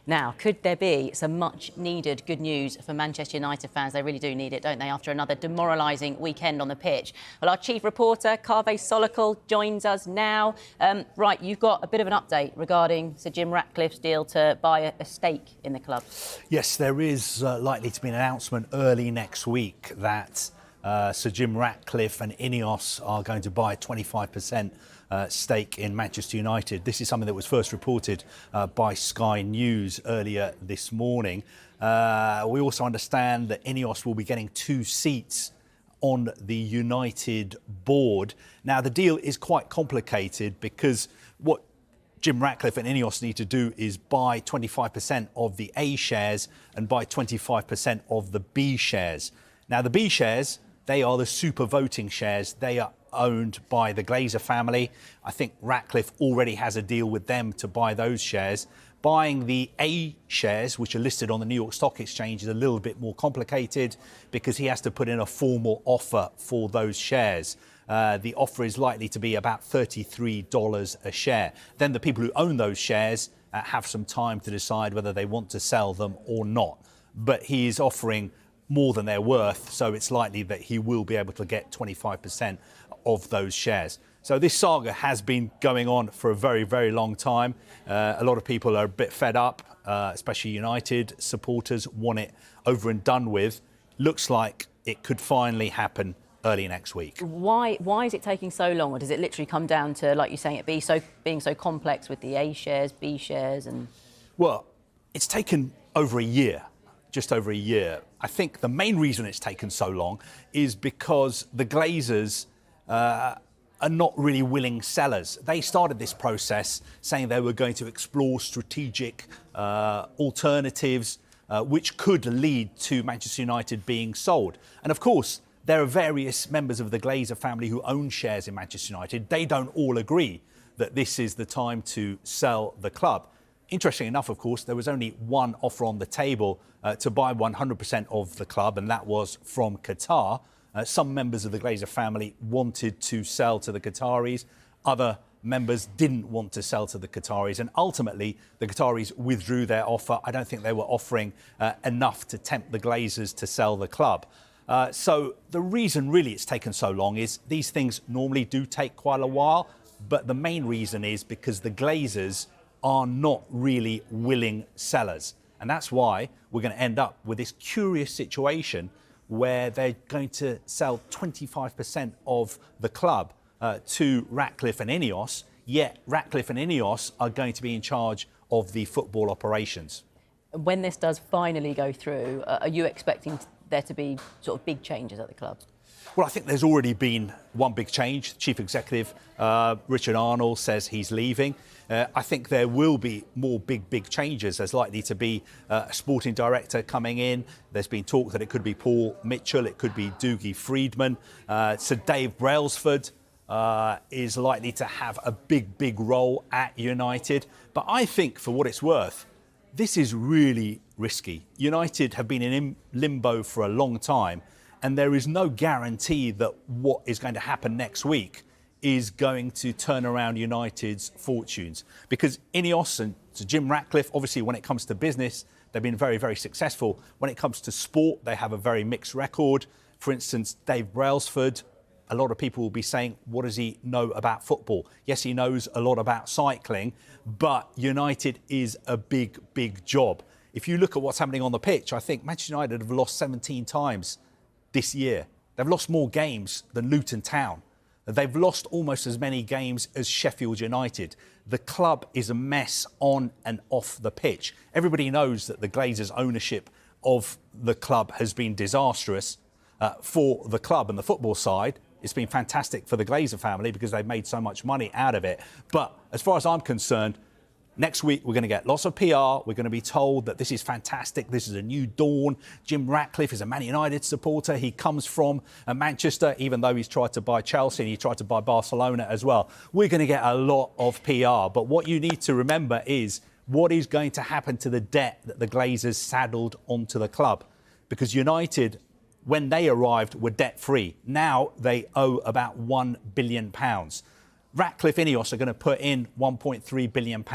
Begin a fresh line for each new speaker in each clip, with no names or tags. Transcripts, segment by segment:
Now, could there be some much-needed good news for Manchester United fans? They really do need it, don't they, after another demoralising weekend on the pitch? Well, our chief reporter, Kaveh Solokal, joins us now. Right, you've got a bit of an update regarding Sir Jim Ratcliffe's deal to buy a stake in the club.
Yes, there is likely to be an announcement early next week that Sir Jim Ratcliffe and Ineos are going to buy a 25% stake in Manchester United. This is something that was first reported by Sky News earlier this morning. We also understand that Ineos will be getting 2 seats on the United board. Now, the deal is quite complicated because what Jim Ratcliffe and Ineos need to do is buy 25% of the A shares and buy 25% of the B shares. Now, the B shares, they are the super voting shares. They are owned by the Glazer family. I think Ratcliffe already has a deal with them to buy those shares. Buying the A shares, which are listed on the New York Stock Exchange, is a little bit more complicated because he has to put in a formal offer for those shares. The offer is likely to be about $33 a share. Then the people who own those shares have some time to decide whether they want to sell them or not. But he is offering more than they're worth, so it's likely that he will be able to get 25% of those shares. So this saga has been going on for a very, very long time. A lot of people are a bit fed up, especially United supporters want it over and done with. Looks like it could finally happen early next week.
Why is it taking so long, or does it literally come down to, like you're saying, it being so complex with the A shares, B shares, and?
Well, it's taken over a year. Just over a year. I think the main reason it's taken so long is because the Glazers are not really willing sellers. They started this process saying they were going to explore strategic alternatives which could lead to Manchester United being sold. And of course, there are various members of the Glazer family who own shares in Manchester United. They don't all agree that this is the time to sell the club. Interesting enough, of course, there was only one offer on the table to buy 100% of the club, and that was from Qatar. Some members of the Glazer family wanted to sell to the Qataris. Other members didn't want to sell to the Qataris, and ultimately the Qataris withdrew their offer. I don't think they were offering enough to tempt the Glazers to sell the club. So the reason really it's taken so long is these things normally do take quite a while, but the main reason is because the Glazers are not really willing sellers. And that's why we're going to end up with this curious situation where they're going to sell 25% of the club to Ratcliffe and Ineos, yet Ratcliffe and Ineos are going to be in charge of the football operations.
When this does finally go through, are you expecting there to be sort of big changes at the club?
Well, I think there's already been one big change. Chief Executive Richard Arnold says he's leaving. I think there will be more big changes. There's likely to be a sporting director coming in. There's been talk that it could be Paul Mitchell, it could be Dougie Freedman. Sir Dave Brailsford is likely to have a big role at United. But I think, for what it's worth, this is really risky. United have been in limbo for a long time, and there is no guarantee that what is going to happen next week is going to turn around United's fortunes. Because Ineos and Jim Ratcliffe, obviously, when it comes to business, they've been very successful. When it comes to sport, they have a very mixed record. For instance, Dave Brailsford, a lot of people will be saying, what does he know about football? Yes, he knows a lot about cycling, but United is a big job. If you look at what's happening on the pitch, I think Manchester United have lost 17 times this year. They've lost more games than Luton Town. They've lost almost as many games as Sheffield United. The club is a mess on and off the pitch. Everybody knows that the Glazers' ownership of the club has been disastrous for the club and the football side. It's been fantastic for the Glazer family because they've made so much money out of it. But as far as I'm concerned, next week, we're going to get lots of PR. We're going to be told that this is fantastic. This is a new dawn. Jim Ratcliffe is a Man United supporter. He comes from Manchester, even though he's tried to buy Chelsea and he tried to buy Barcelona as well. We're going to get a lot of PR. But what you need to remember is what is going to happen to the debt that the Glazers saddled onto the club. Because United, when they arrived, were debt-free. Now they owe about £1 billion. Ratcliffe Ineos are going to put in £1.3 billion.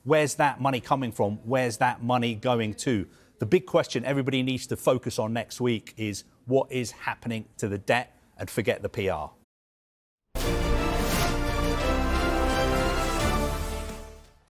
Where's that money coming from? Where's that money going to? The big question everybody needs to focus on next week is what is happening to the debt, and forget the PR.